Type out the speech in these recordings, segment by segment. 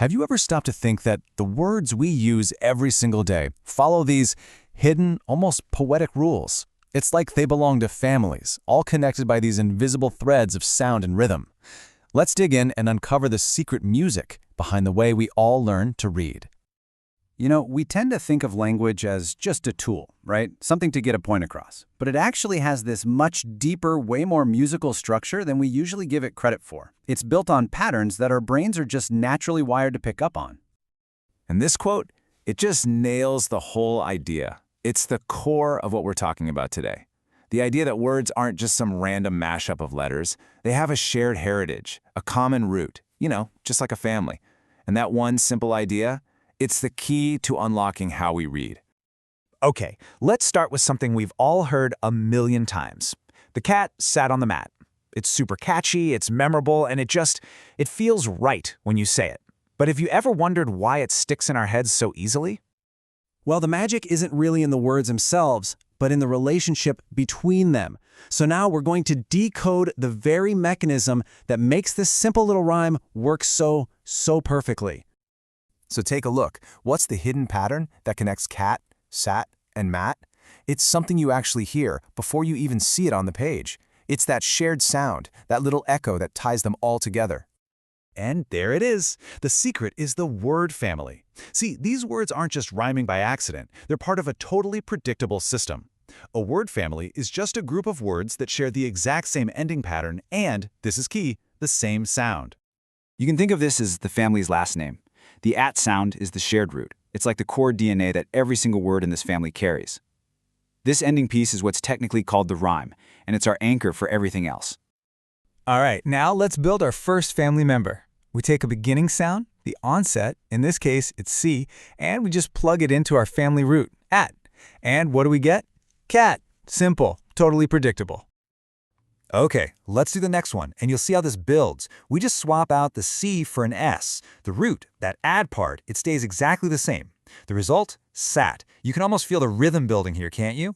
Have you ever stopped to think that the words we use every single day follow these hidden, almost poetic rules? It's like they belong to families, all connected by these invisible threads of sound and rhythm. Let's dig in and uncover the secret music behind the way we all learn to read. You know, we tend to think of language as just a tool, right? Something to get a point across. But it actually has this much deeper, way more musical structure than we usually give it credit for. It's built on patterns that our brains are just naturally wired to pick up on. And this quote, it just nails the whole idea. It's the core of what we're talking about today. The idea that words aren't just some random mashup of letters. They have a shared heritage, a common root, just like a family. And that one simple idea, it's the key to unlocking how we read. Okay, let's start with something we've all heard a million times. The cat sat on the mat. It's super catchy, it's memorable, and it feels right when you say it. But have you ever wondered why it sticks in our heads so easily? Well, the magic isn't really in the words themselves, but in the relationship between them. So now we're going to decode the very mechanism that makes this simple little rhyme work so perfectly. So take a look. What's the hidden pattern that connects cat, sat, and mat? It's something you actually hear before you even see it on the page. It's that shared sound, that little echo that ties them all together. And there it is. The secret is the word family. See, these words aren't just rhyming by accident. They're part of a totally predictable system. A word family is just a group of words that share the exact same ending pattern and, this is key, the same sound. You can think of this as the family's last name. The at sound is the shared root. It's like the core DNA that every single word in this family carries. This ending piece is what's technically called the rhyme, and it's our anchor for everything else. All right, now let's build our first family member. We take a beginning sound, the onset, in this case it's C, and we just plug it into our family root, at. And what do we get? Cat. Simple, totally predictable. Okay, let's do the next one, and you'll see how this builds. We just swap out the C for an S. The root, that add part, it stays exactly the same. The result? Sat. You can almost feel the rhythm building here, can't you?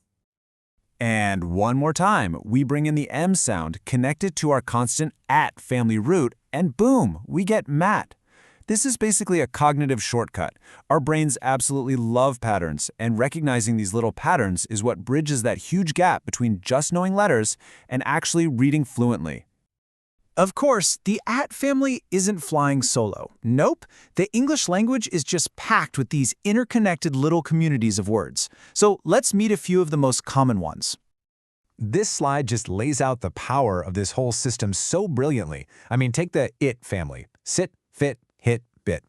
And one more time, we bring in the M sound connected to our constant at family root, and boom, we get mat. This is basically a cognitive shortcut. Our brains absolutely love patterns, and recognizing these little patterns is what bridges that huge gap between just knowing letters and actually reading fluently. Of course, the at family isn't flying solo. Nope, the English language is just packed with these interconnected little communities of words. So let's meet a few of the most common ones. This slide just lays out the power of this whole system so brilliantly. I mean, take the it family. Sit, fit, hit, bit.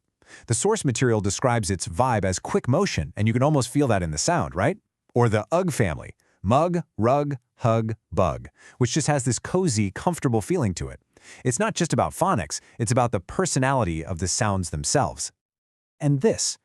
The source material describes its vibe as quick motion, and you can almost feel that in the sound, right? Or the ug family. Mug, rug, hug, bug, which just has this cozy, comfortable feeling to it. It's not just about phonics, it's about the personality of the sounds themselves. And this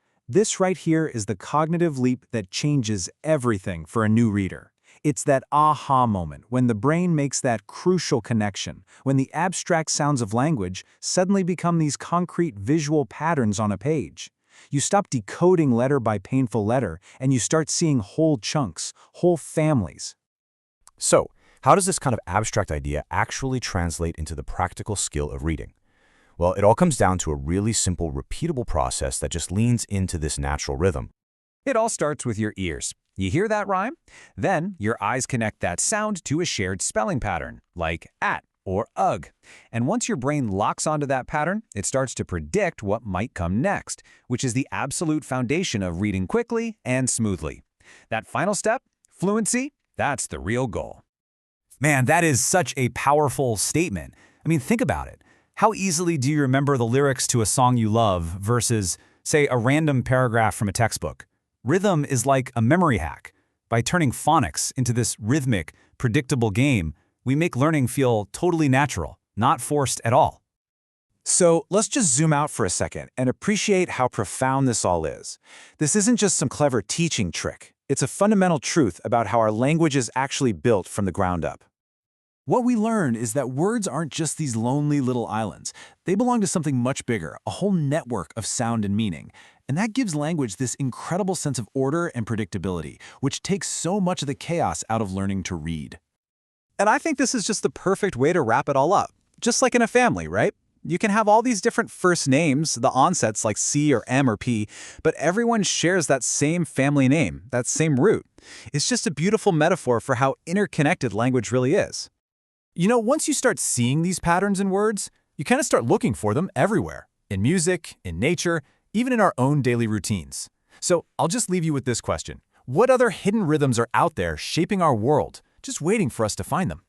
right here is the cognitive leap that changes everything for a new reader. It's that aha moment when the brain makes that crucial connection, when the abstract sounds of language suddenly become these concrete visual patterns on a page. You stop decoding letter by painful letter, and you start seeing whole chunks, whole families. So, how does this kind of abstract idea actually translate into the practical skill of reading? Well, it all comes down to a really simple, repeatable process that just leans into this natural rhythm. It all starts with your ears. You hear that rhyme? Then your eyes connect that sound to a shared spelling pattern, like at or ugh. And once your brain locks onto that pattern, it starts to predict what might come next, which is the absolute foundation of reading quickly and smoothly. That final step, fluency, that's the real goal. Man, that is such a powerful statement. I mean, think about it. How easily do you remember the lyrics to a song you love versus, say, a random paragraph from a textbook? Rhythm is like a memory hack. By turning phonics into this rhythmic, predictable game, we make learning feel totally natural, not forced at all. So let's just zoom out for a second and appreciate how profound this all is. This isn't just some clever teaching trick. It's a fundamental truth about how our language is actually built from the ground up. What we learn is that words aren't just these lonely little islands. They belong to something much bigger, a whole network of sound and meaning. And that gives language this incredible sense of order and predictability, which takes so much of the chaos out of learning to read. And I think this is just the perfect way to wrap it all up. Just like in a family, right? You can have all these different first names, the onsets like C or M or P, but everyone shares that same family name, that same root. It's just a beautiful metaphor for how interconnected language really is. You know, once you start seeing these patterns in words, you kind of start looking for them everywhere. In music, in nature, even in our own daily routines. So I'll just leave you with this question. What other hidden rhythms are out there shaping our world, just waiting for us to find them?